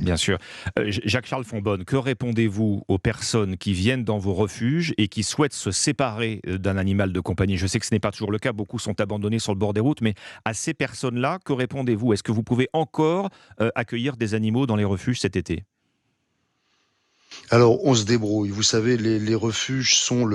Bien sûr. Jacques-Charles Fonbonne, que répondez-vous aux personnes qui viennent dans vos refuges et qui souhaitent se séparer d'un animal de compagnie? Je sais que ce n'est pas toujours le cas, beaucoup sont abandonnés sur le bord des routes, mais à ces personnes-là, que répondez-vous? Est-ce que vous pouvez encore accueillir des animaux dans les refuges cet été? Alors, on se débrouille. Vous savez, les refuges sont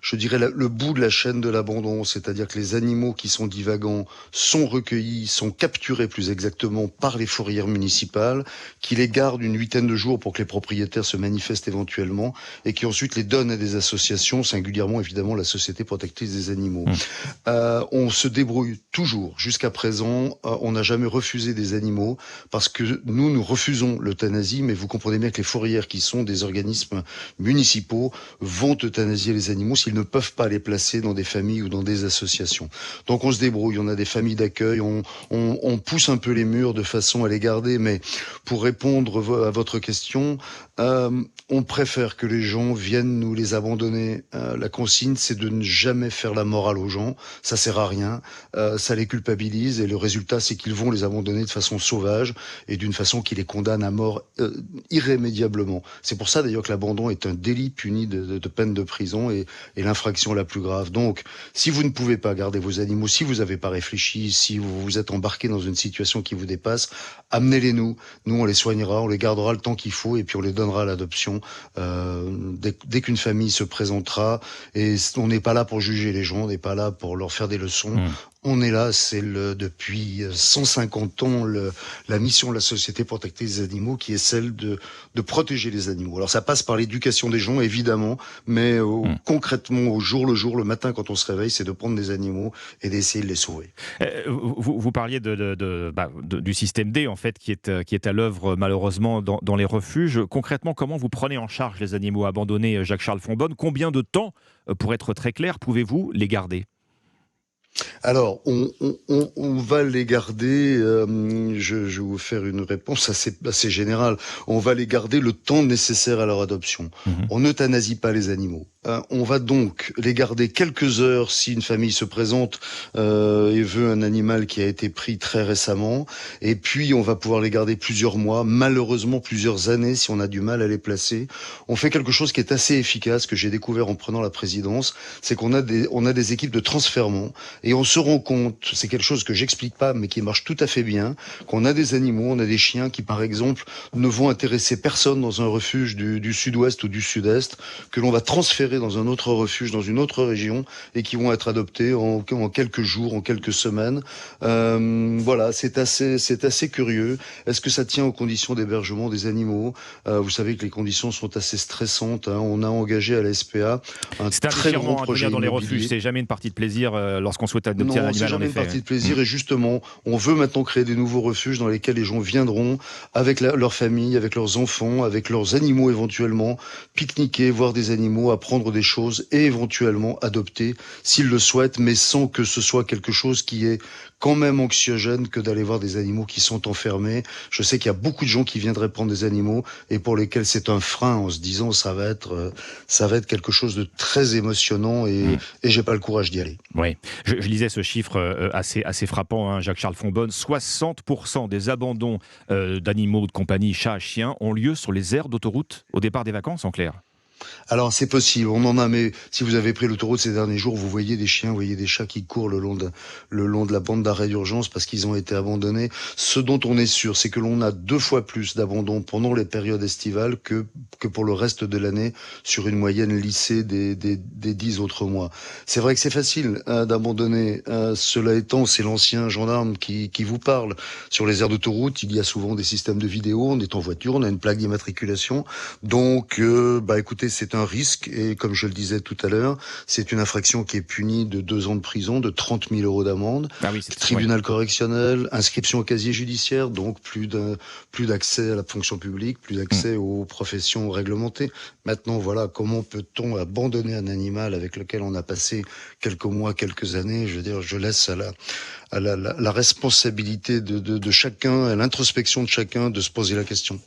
je dirais, le bout de la chaîne de l'abandon. C'est-à-dire que les animaux qui sont divagants sont recueillis, sont capturés plus exactement par les fourrières municipales, qui les gardent une huitaine de jours pour que les propriétaires se manifestent éventuellement, et qui ensuite les donnent à des associations, singulièrement évidemment la Société protectrice des animaux. Hmm. On se débrouille toujours. Jusqu'à présent, on n'a jamais refusé des animaux parce que nous refusons l'euthanasie, mais vous comprenez bien que les fourrières, qui sont des organismes municipaux, vont euthanasier les animaux s'ils ne peuvent pas les placer dans des familles ou dans des associations. Donc on se débrouille, on a des familles d'accueil, on pousse un peu les murs de façon à les garder, mais pour répondre à votre question, on préfère que les gens viennent nous les abandonner. La consigne, c'est de ne jamais faire la morale aux gens, ça sert à rien, ça les culpabilise, et le résultat, c'est qu'ils vont les abandonner de façon sauvage et d'une façon qui les condamne à mort irrémédiablement. C'est pour ça d'ailleurs que l'abandon est un délit puni de peine de prison, et l'infraction la plus grave. Donc, si vous ne pouvez pas garder vos animaux, si vous n'avez pas réfléchi, si vous vous êtes embarqué dans une situation qui vous dépasse, amenez-les nous. Nous, on les soignera, on les gardera le temps qu'il faut, et puis on les donnera à l'adoption dès qu'une famille se présentera. Et on n'est pas là pour juger les gens, on n'est pas là pour leur faire des leçons. Hmm. On est là, c'est depuis 150 ans la mission de la Société protectrice des animaux, qui est celle de protéger les animaux. Alors ça passe par l'éducation des gens, évidemment, mais Hmm. concrètement, au jour le jour, le matin quand on se réveille, c'est de prendre des animaux et d'essayer de les sauver. Vous parliez du système D, en fait, qui est à l'œuvre malheureusement dans les refuges. Concrètement, comment vous prenez en charge les animaux abandonnés, Jacques-Charles Fonbonne? Combien de temps, pour être très clair, pouvez-vous les garder? Alors, on va les garder, je vais vous faire une réponse assez générale. On va les garder le temps nécessaire à leur adoption. Mhm. On n'euthanasie pas les animaux. On va donc les garder quelques heures si une famille se présente et veut un animal qui a été pris très récemment. Et puis, on va pouvoir les garder plusieurs mois, malheureusement plusieurs années si on a du mal à les placer. On fait quelque chose qui est assez efficace, que j'ai découvert en prenant la présidence, c'est qu'on a des équipes de transfèrement. Et on se rend compte, c'est quelque chose que j'explique pas, mais qui marche tout à fait bien, qu'on a des animaux, on a des chiens qui, par exemple, ne vont intéresser personne dans un refuge du sud-ouest ou du sud-est, que l'on va transférer dans un autre refuge, dans une autre région, et qui vont être adoptés en quelques jours, en quelques semaines. Voilà, c'est assez curieux. Est-ce que ça tient aux conditions d'hébergement des animaux? Vous savez que les conditions sont assez stressantes, hein. On a engagé à la SPA un C'est un très grand déchirement, de venir projet dans les refuges. immobilier. C'est jamais une partie de plaisir lorsqu'on souhaite adopter un Non, c'est animal, en jamais une effet. partie de Hmm. plaisir, et justement, on veut maintenant créer des nouveaux refuges dans lesquels les gens viendront avec leur famille, avec leurs enfants, avec leurs animaux éventuellement, pique-niquer, voir des animaux, apprendre des choses et éventuellement adopter s'ils le souhaitent, mais sans que ce soit quelque chose qui est quand même anxiogène que d'aller voir des animaux qui sont enfermés. Je sais qu'il y a beaucoup de gens qui viendraient prendre des animaux et pour lesquels c'est un frein, en se disant ça va être quelque chose de très émotionnant, Hmm. et j'ai pas le courage d'y aller. Oui, je lisais ce chiffre assez frappant, hein, Jacques-Charles Fonbonne. 60% des abandons d'animaux de compagnie, chats, chiens, ont lieu sur les aires d'autoroute au départ des vacances, en clair. Alors c'est possible, on en a, mais si vous avez pris l'autoroute ces derniers jours, vous voyez des chiens, vous voyez des chats qui courent le long de la bande d'arrêt d'urgence parce qu'ils ont été abandonnés. Ce dont on est sûr, c'est que l'on a 2 fois plus d'abandons pendant les périodes estivales que pour le reste de l'année, sur une moyenne lissée des 10 autres mois. C'est vrai que c'est facile d'abandonner. Cela étant, c'est l'ancien gendarme qui vous parle. Sur les aires d'autoroute, il y a souvent des systèmes de vidéo, on est en voiture, on a une plaque d'immatriculation. Donc, écoutez, c'est un risque, et comme je le disais tout à l'heure, c'est une infraction qui est punie de 2 ans de prison, de 30 000 euros d'amende, Ah oui, ouais. tribunal correctionnel, inscription au casier judiciaire, donc plus d'accès à la fonction publique, plus Hmm. d'accès aux professions réglementées. Maintenant, voilà, comment peut-on abandonner un animal avec lequel on a passé quelques mois, quelques années? Je veux dire, je laisse à la responsabilité de chacun, à l'introspection de chacun, de se poser la question.